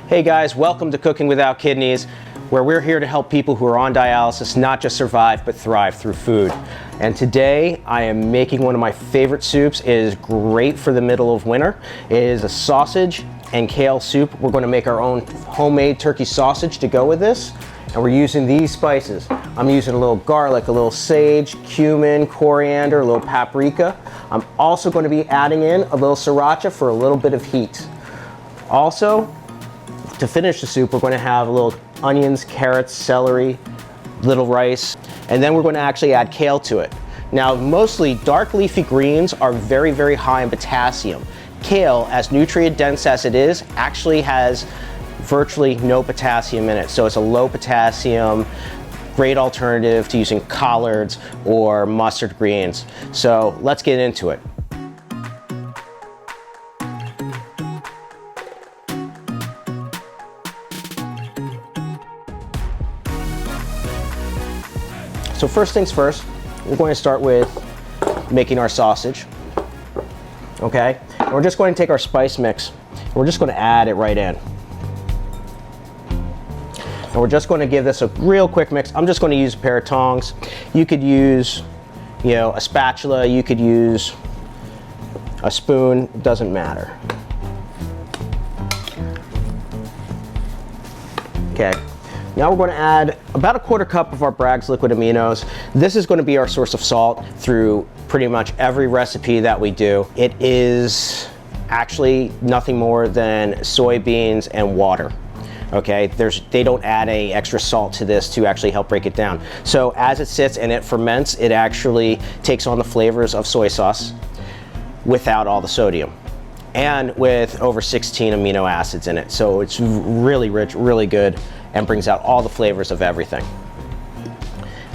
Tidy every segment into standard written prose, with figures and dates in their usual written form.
Hey guys, welcome to Cooking Without Kidneys, where we're here to help people who are on dialysis not just survive but thrive through food. And today I am making one of my favorite soups. It is great for the middle of winter. It is a sausage and kale soup. We're going to make our own homemade turkey sausage to go with this. And we're using these spices. I'm using a little garlic, a little sage, cumin, coriander, a little paprika. I'm also going to be adding in a little sriracha for a little bit of heat. Also, to finish the soup, we're going to have a little onions, carrots, celery, little rice, and then we're going to actually add kale to it. Now, mostly dark leafy greens are very, very high in potassium. Kale, as nutrient dense as it is, actually has virtually no potassium in it. So it's a low potassium, great alternative to using collards or mustard greens. So let's get into it. So first things first, we're going to start with making our sausage, okay? And we're just going to take our spice mix, and we're just going to add it right in. And we're just going to give this a real quick mix. I'm just going to use a pair of tongs. You could use, a spatula, you could use a spoon, it doesn't matter. Okay. Now we're going to add about a quarter cup of our Bragg's liquid aminos. This is going to be our source of salt through pretty much every recipe that we do. It is actually nothing more than soybeans and water. Okay, they don't add any extra salt to this to actually help break it down. So as it sits and it ferments, it actually takes on the flavors of soy sauce without all the sodium, and with over 16 amino acids in it. So it's really rich, really good, and brings out all the flavors of everything.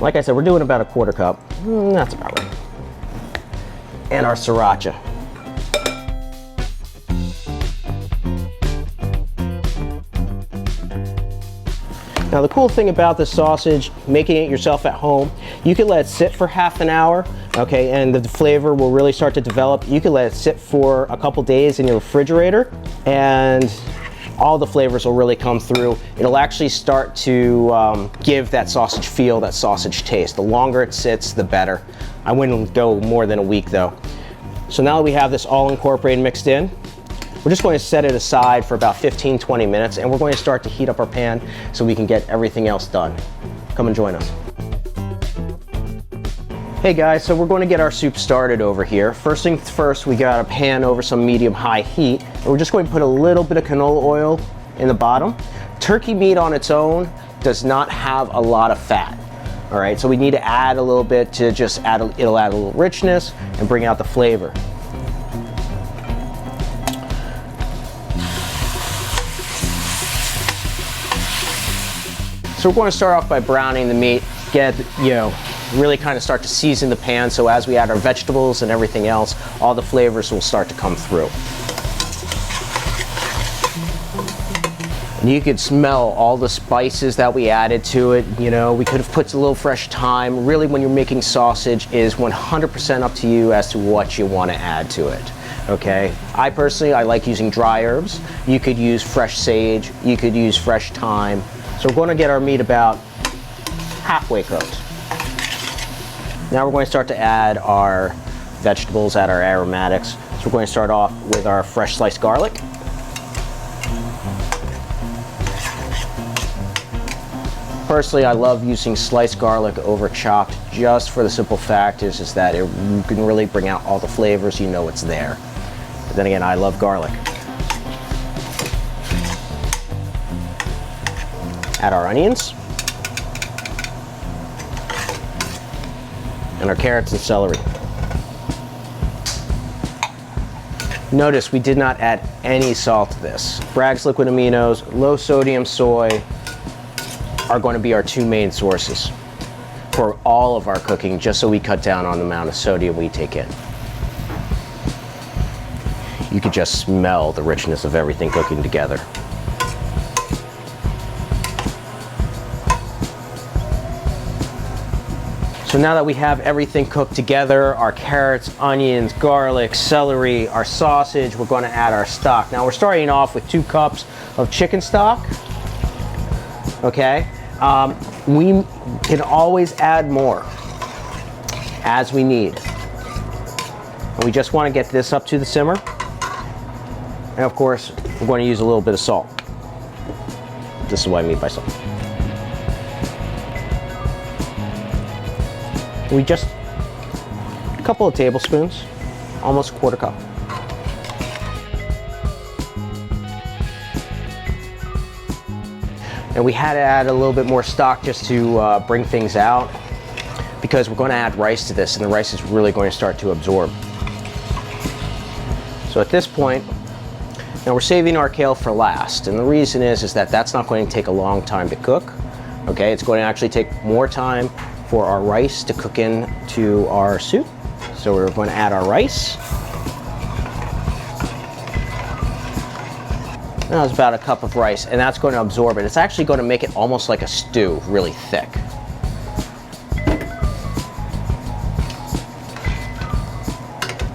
Like I said, we're doing about a quarter cup. That's about right. And our sriracha. Now the cool thing about this sausage, making it yourself at home, you can let it sit for half an hour, okay, and the flavor will really start to develop. You can let it sit for a couple days in your refrigerator, and all the flavors will really come through. It'll actually start to give that sausage feel, that sausage taste. The longer it sits, the better. I wouldn't go more than a week though. So now that we have this all incorporated and mixed in, we're just going to set it aside for about 15-20 minutes, and we're going to start to heat up our pan so we can get everything else done. Come and join us. Hey guys, so we're going to get our soup started over here. First things first, we got a pan over some medium-high heat, and we're just going to put a little bit of canola oil in the bottom. Turkey meat on its own does not have a lot of fat. All right, so we need to add a little bit to just it'll add a little richness and bring out the flavor. So we're going to start off by browning the meat, really kind of start to season the pan, so as we add our vegetables and everything else, all the flavors will start to come through. And you could smell all the spices that we added to it. We could have put a little fresh thyme. Really, when you're making sausage, is 100% up to you as to what you want to add to it. Okay, I personally like using dry herbs. You could use fresh sage, you could use fresh thyme. So we're going to get our meat about halfway cooked. Now we're going to start to add our vegetables, add our aromatics. So we're going to start off with our fresh sliced garlic. Personally, I love using sliced garlic over chopped, just for the simple fact is that you can really bring out all the flavors, it's there. But then again, I love garlic. Add our onions and our carrots and celery. Notice we did not add any salt to this. Bragg's liquid aminos, low sodium soy are going to be our two main sources for all of our cooking, just so we cut down on the amount of sodium we take in. You could just smell the richness of everything cooking together. So now that we have everything cooked together, our carrots, onions, garlic, celery, our sausage, we're going to add our stock. Now we're starting off with 2 cups of chicken stock. Okay, we can always add more as we need. And we just want to get this up to the simmer. And of course, we're going to use a little bit of salt. This is what I mean by salt. We just, a couple of tablespoons, almost a quarter cup. And we had to add a little bit more stock just to bring things out, because we're going to add rice to this, and the rice is really going to start to absorb. So at this point, now we're saving our kale for last, and the reason is that that's not going to take a long time to cook. Okay, it's going to actually take more time for our rice to cook into our soup. So we're going to add our rice. That was about a cup of rice, and that's going to absorb it. It's actually going to make it almost like a stew, really thick.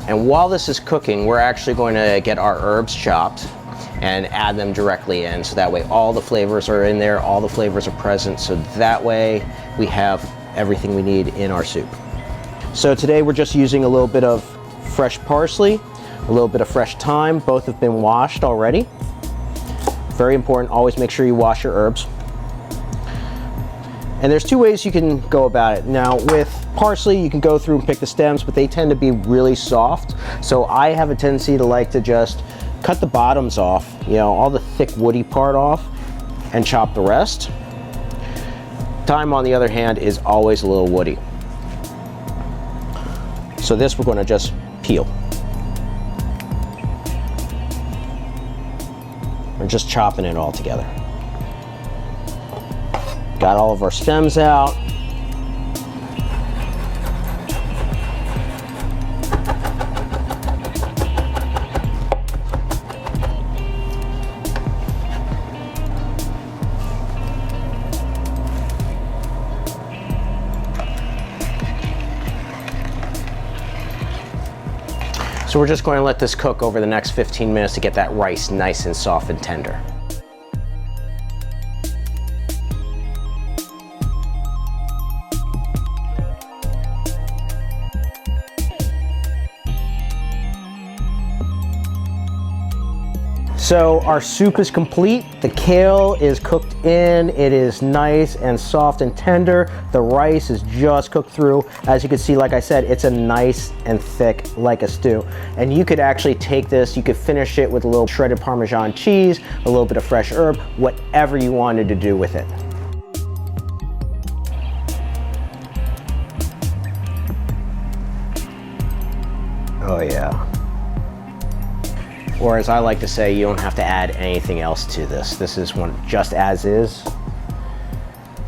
And while this is cooking, we're actually going to get our herbs chopped and add them directly in, so that way all the flavors are in there, all the flavors are present, so that way we have everything we need in our soup. So today we're just using a little bit of fresh parsley, a little bit of fresh thyme. Both have been washed already. Very important, always make sure you wash your herbs. And there's two ways you can go about it. Now with parsley, you can go through and pick the stems, but they tend to be really soft. So I have a tendency to like to just cut the bottoms off, you know, all the thick woody part off, and chop the rest. Thyme, on the other hand, is always a little woody. So this we're going to just peel. We're just chopping it all together. Got all of our stems out. So we're just going to let this cook over the next 15 minutes to get that rice nice and soft and tender. So our soup is complete. The kale is cooked in. It is nice and soft and tender. The rice is just cooked through. As you can see, like I said, it's a nice and thick like a stew. And you could actually take this, you could finish it with a little shredded Parmesan cheese, a little bit of fresh herb, whatever you wanted to do with it. Oh yeah. Or as I like to say, you don't have to add anything else to this. This is one just as is.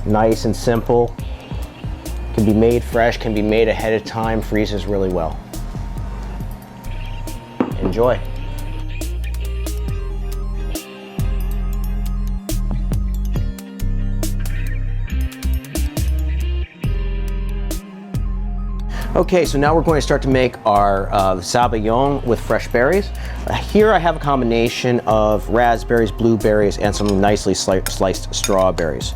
Nice and simple. Can be made fresh, can be made ahead of time, freezes really well. Enjoy. Okay, so now we're going to start to make our Sabayon with fresh berries. Here I have a combination of raspberries, blueberries, and some nicely sliced strawberries.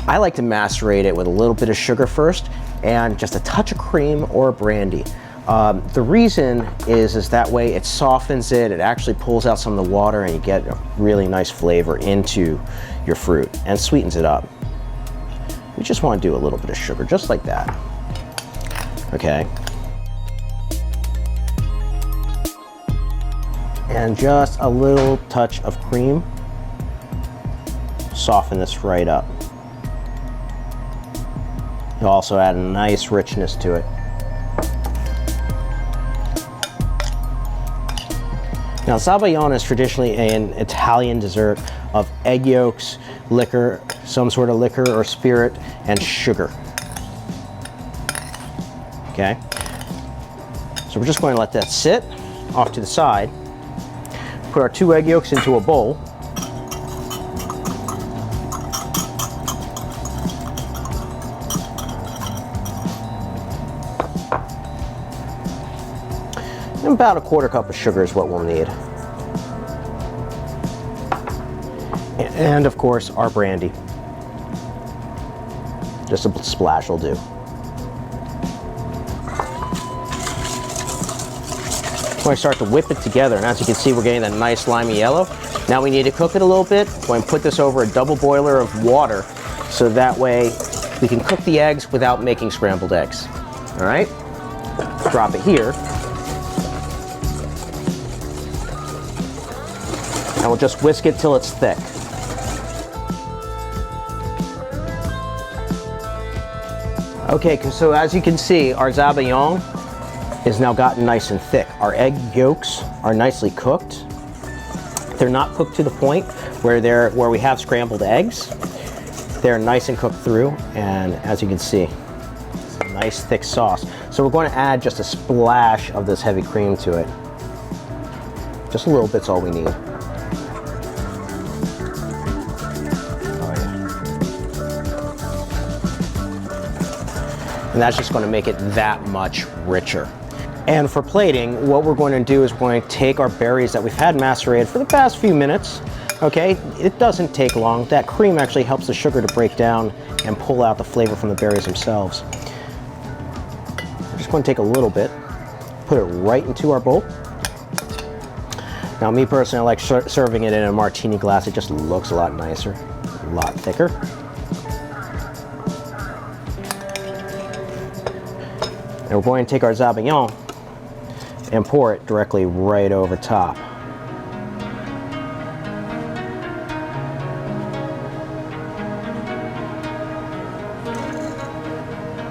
I like to macerate it with a little bit of sugar first and just a touch of cream or brandy. The reason is that way it softens it, it actually pulls out some of the water, and you get a really nice flavor into your fruit and sweetens it up. We just want to do a little bit of sugar, just like that. Okay. And just a little touch of cream. Soften this right up. You'll also add a nice richness to it. Now, Sabayon is traditionally an Italian dessert of egg yolks, liquor, some sort of liquor or spirit, and sugar. Okay, so we're just going to let that sit off to the side. Put our 2 egg yolks into a bowl. And about a 1/4 cup of sugar is what we'll need. And of course, our brandy. Just a splash will do. We're going to start to whip it together, and as you can see, we're getting that nice limey yellow. Now we need to cook it a little bit. We're going to put this over a double boiler of water, so that way we can cook the eggs without making scrambled eggs. All right? Drop it here. And we'll just whisk it till it's thick. Okay, so as you can see, our Sabayon is now gotten nice and thick. Our egg yolks are nicely cooked. They're not cooked to the point where we have scrambled eggs. They're nice and cooked through, and as you can see, it's a nice thick sauce. So we're going to add just a splash of this heavy cream to it. Just a little bit's all we need. And that's just going to make it that much richer. And for plating, what we're going to do is we're going to take our berries that we've had macerated for the past few minutes. Okay, it doesn't take long. That cream actually helps the sugar to break down and pull out the flavor from the berries themselves. I'm just going to take a little bit, put it right into our bowl. Now, me personally, I like serving it in a martini glass. It just looks a lot nicer, a lot thicker. And we're going to take our Sabayon and pour it directly right over top.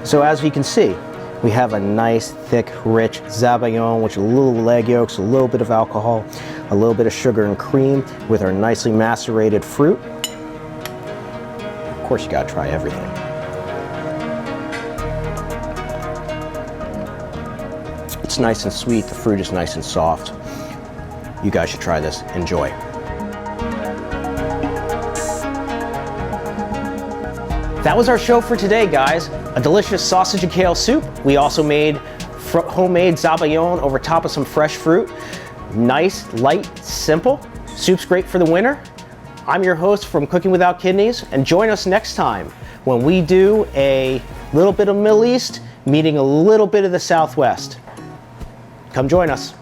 So as you can see, we have a nice, thick, rich Sabayon with a little egg yolks, a little bit of alcohol, a little bit of sugar and cream with our nicely macerated fruit. Of course, you gotta try everything. It's nice and sweet, the fruit is nice and soft. You guys should try this. Enjoy. That was our show for today, guys. A delicious sausage and kale soup. We also made homemade Sabayon over top of some fresh fruit. Nice, light, simple. Soup's great for the winter. I'm your host from Cooking Without Kidneys, and join us next time when we do a little bit of Middle East meeting a little bit of the Southwest. Come join us.